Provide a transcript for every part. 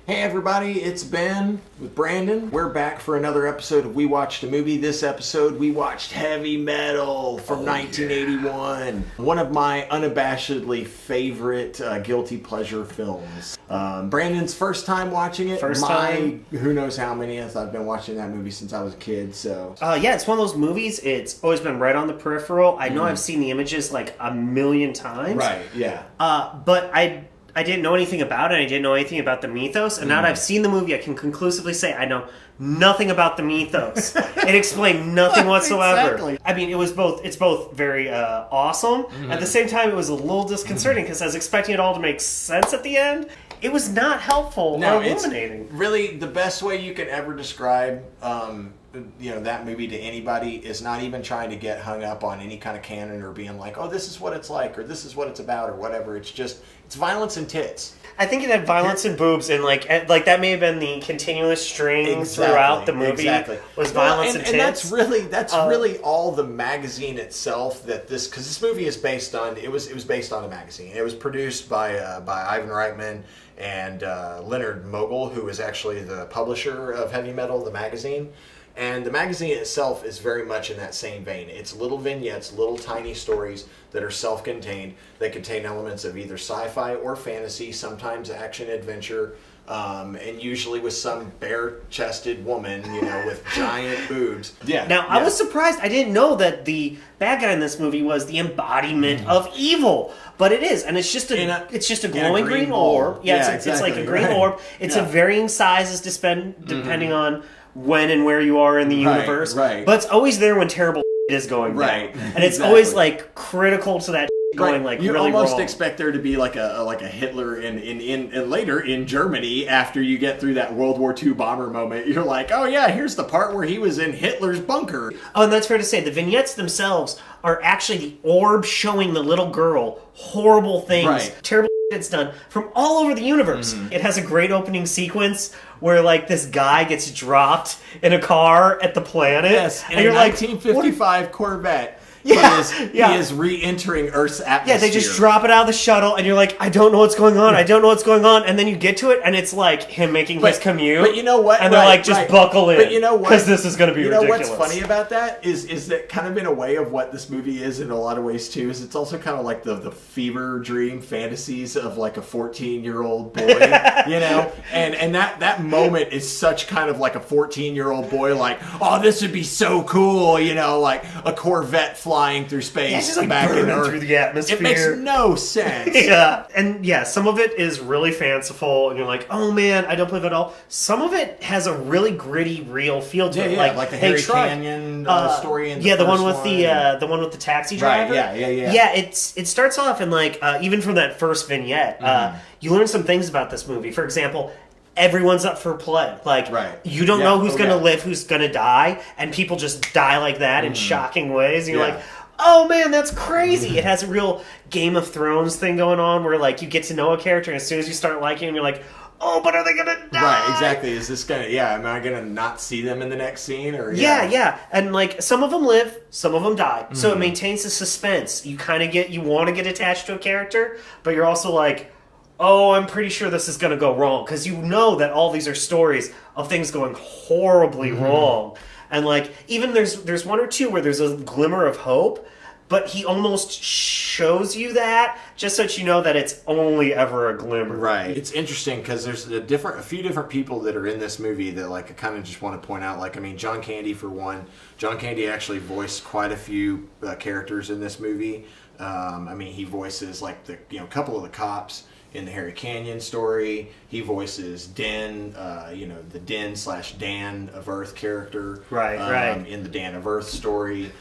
Hey everybody, it's Ben with Brandon. We're back for another episode of We Watched a Movie. This episode, we watched Heavy Metal from 1981. One of my unabashedly favorite guilty pleasure films. Brandon's first time watching it. First time. Who knows how many, as I've been watching that movie since I was a kid, so... Yeah, it's one of those movies, it's always been right on the peripheral. I know I've seen the images like a million times. Right, yeah. But I didn't know anything about it. I didn't know anything about the mythos. And now that I've seen the movie, I can conclusively say I know nothing about the mythos. It explained nothing whatsoever. Exactly. I mean, it's both very awesome. At the same time, it was a little disconcerting because I was expecting it all to make sense at the end. It was not helpful or illuminating. Really, the best way you can ever describe that movie to anybody is not even trying to get hung up on any kind of canon or being like, oh, this is what it's like, or this is what it's about, or whatever. It's violence and tits. I think it had violence and boobs, and like that may have been the continuous string throughout the movie. Exactly. Was violence and tits. And that's really all the magazine itself because this movie is based on. It was based on a magazine. It was produced by Ivan Reitman and Leonard Mogul, who is actually the publisher of Heavy Metal, the magazine. And the magazine itself is very much in that same vein. It's little vignettes, little tiny stories that are self-contained, that contain elements of either sci-fi or fantasy, sometimes action-adventure, and usually with some bare-chested woman, with giant boobs. Yeah. Now, I was surprised. I didn't know that the bad guy in this movie was the embodiment of evil. But it is, and it's just a glowing green orb. Yeah, it's like a green orb. It's of varying sizes depending on when and where you are in the universe. Right. But it's always there when terrible is going down. And it's always like critical to that going like you really almost wrong. Expect there to be like a Hitler in later in Germany after you get through that World War II bomber moment. You're like, oh yeah, here's the part where he was in Hitler's bunker. Oh, and that's fair to say. The vignettes themselves are actually the orb showing the little girl horrible things, terrible it's done from all over the universe. It has a great opening sequence where like this guy gets dropped in a car at the planet. Yes, and you're like, 1955 Corvette. He is re-entering Earth's atmosphere. Yeah, they just drop it out of the shuttle, and you're like, I don't know what's going on. I don't know what's going on. And then you get to it, and it's like him making his commute. But you know what? And they're like, just buckle in. But you know what? Because this is going to be ridiculous. You know what's funny about that is that kind of in a way of what this movie is in a lot of ways too, is it's also kind of like the fever dream fantasies of like a 14-year-old boy, And that moment is such kind of like a 14-year-old boy like, oh, this would be so cool, like a Corvette flying through space. Yeah, it's just like burning through the atmosphere. It makes no sense. Yeah. And yeah, some of it is really fanciful, and you're like, oh man, I don't believe it at all. Some of it has a really gritty, real feel to it. Like the Harry Canyon story in the one with the one with the taxi driver. Right, yeah. Yeah, it starts off and like even from that first vignette, you learn some things about this movie. For example, everyone's up for play. Like, you don't know who's going to live, who's going to die, and people just die like that in shocking ways. And you're like, oh man, that's crazy. It has a real Game of Thrones thing going on where like you get to know a character, and as soon as you start liking him, you're like, oh, but are they going to die? Right, exactly. Is this going to, am I going to not see them in the next scene? Or Yeah. And like some of them live, some of them die. So it maintains the suspense. You kind of you want to get attached to a character, but you're also like, oh, I'm pretty sure this is going to go wrong. Because you know that all these are stories of things going horribly wrong. And like, even there's one or two where there's a glimmer of hope, but he almost shows you that just so that you know that it's only ever a glimmer. Right. It's interesting because there's a few different people that are in this movie that like I kind of just want to point out. Like, I mean, John Candy for one. John Candy actually voiced quite a few characters in this movie. I mean, he voices like the couple of the cops in the Harry Canyon story. He voices Den, the Den/Dan of Earth character. Right. In the Dan of Earth story.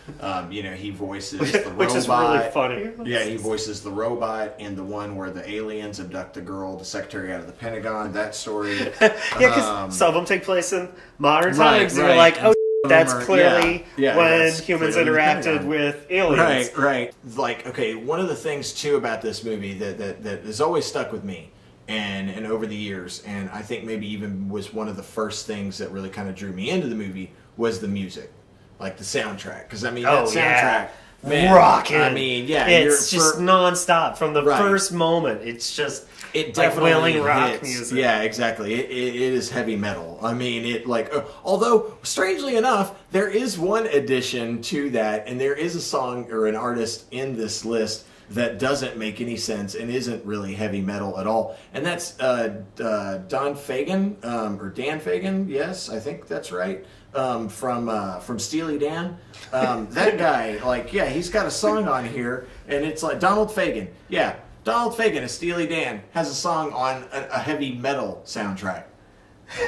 He voices the robot. Which is really funny. Yeah, he voices the robot in the one where the aliens abduct the girl, the secretary out of the Pentagon, that story. Because some of them take place in modern times. And you're like, oh, that's clearly when humans interacted with aliens. Right. Like, okay, one of the things, too, about this movie that has always stuck with me and over the years, and I think maybe even was one of the first things that really kind of drew me into the movie, was the music. Like the soundtrack. Because, I mean, that soundtrack Man, rocking. I mean, yeah, it's just nonstop from the Right. first moment. It's just it like definitely wailing rock hits. music. Yeah, exactly. It is heavy metal. I mean, it like although strangely enough, there is one addition to that, and there is a song or an artist in this list that doesn't make any sense and isn't really heavy metal at all, and that's Don Fagan or Dan Fagan. Yes, I think that's right. From Steely Dan. That guy, like, yeah, he's got a song on here, and it's like Donald Fagen. Yeah, Donald Fagen of Steely Dan has a song on a heavy metal soundtrack.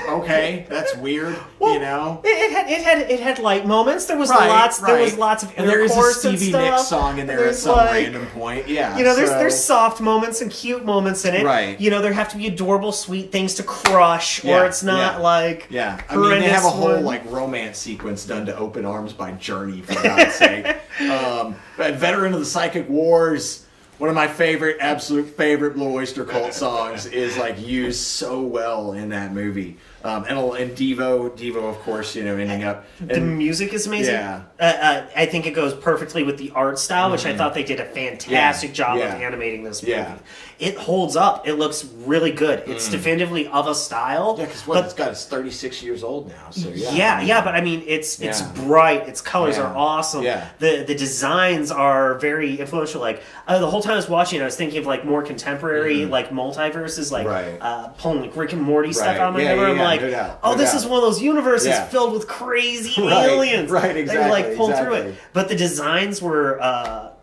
Okay, that's weird. Well, you know, it had light moments. There was Right, lots. There was right. lots of and there is a intercourse and Stevie stuff. Nicks song in there at There's some like, random point. Yeah, you know, so- there's soft moments and cute moments in it. Right. You know, there have to be adorable, sweet things to crush, or Yeah, it's not yeah. like Yeah, I mean, they have a horrendous whole one. like romance sequence done to "Open Arms" by Journey, for God's sake. But Veteran of the Psychic Wars, one of my absolute favorite Blue Oyster Cult songs, is like used so well in that movie. And Devo, of course, you know, ending up. The music is amazing. Yeah. I think it goes perfectly with the art style, which I thought they did a fantastic job Yeah. of animating this movie. Yeah. It holds up. It looks really good. It's definitively of a style. Yeah, because it's 36 years old now. So Yeah, but I mean, it's Yeah. bright. Its colors Yeah. are awesome. Yeah. The designs are very influential. Like the whole time I was watching, I was thinking of like more contemporary like multiverses, like Right. pulling like Rick and Morty stuff Right. out of my Yeah, head. Where yeah, I'm yeah, like, no doubt, oh, no this doubt. is one of those universes Yeah. filled with crazy Right, aliens. right, They exactly, like pull through exactly. it. But the designs were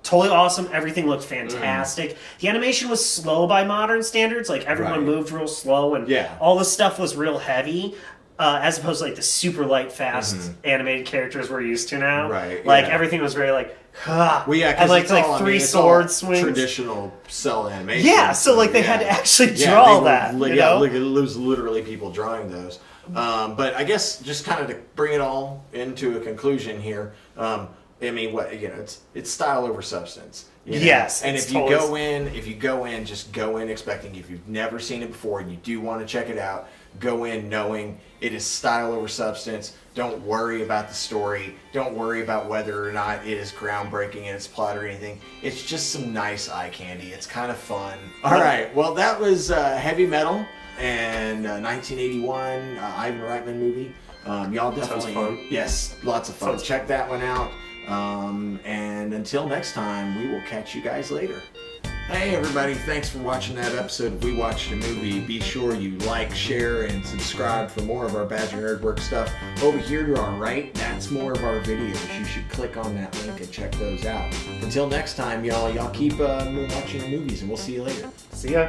totally awesome. Everything looked fantastic. The animation was slow by modern standards. Like everyone Right. moved real slow, and Yeah. all the stuff was real heavy. As opposed to like the super light, fast animated characters we're used to now. Right, Like yeah. everything was very like, ah, Well, yeah, and because like it's all, I three mean, it's all sword swings. traditional cell animation. Yeah, so like they had to actually draw they were- that. Yeah, you know? like, it was literally people drawing those. But I guess just kind of to bring it all into a conclusion here. I mean, it's style over substance. you know? Yes, and it's if you totally- go in, just go in expecting. If you've never seen it before and you do want to check it out, go in knowing it is style over substance. Don't worry about the story. Don't worry about whether or not it is groundbreaking in its plot or anything. It's just some nice eye candy. It's kind of fun. All right. Well, that was Heavy Metal and 1981 Ivan Reitman movie. Y'all definitely, fun. yes, lots of fun. Sounds Check that one out. And until next time, we will catch you guys later. Hey everybody, thanks for watching that episode of We Watched a Movie. Be sure you like, share, and subscribe for more of our Badger Nerdwork stuff. Over here to our right, that's more of our videos. You should click on that link and check those out. Until next time, y'all keep watching the movies, and we'll see you later. See ya.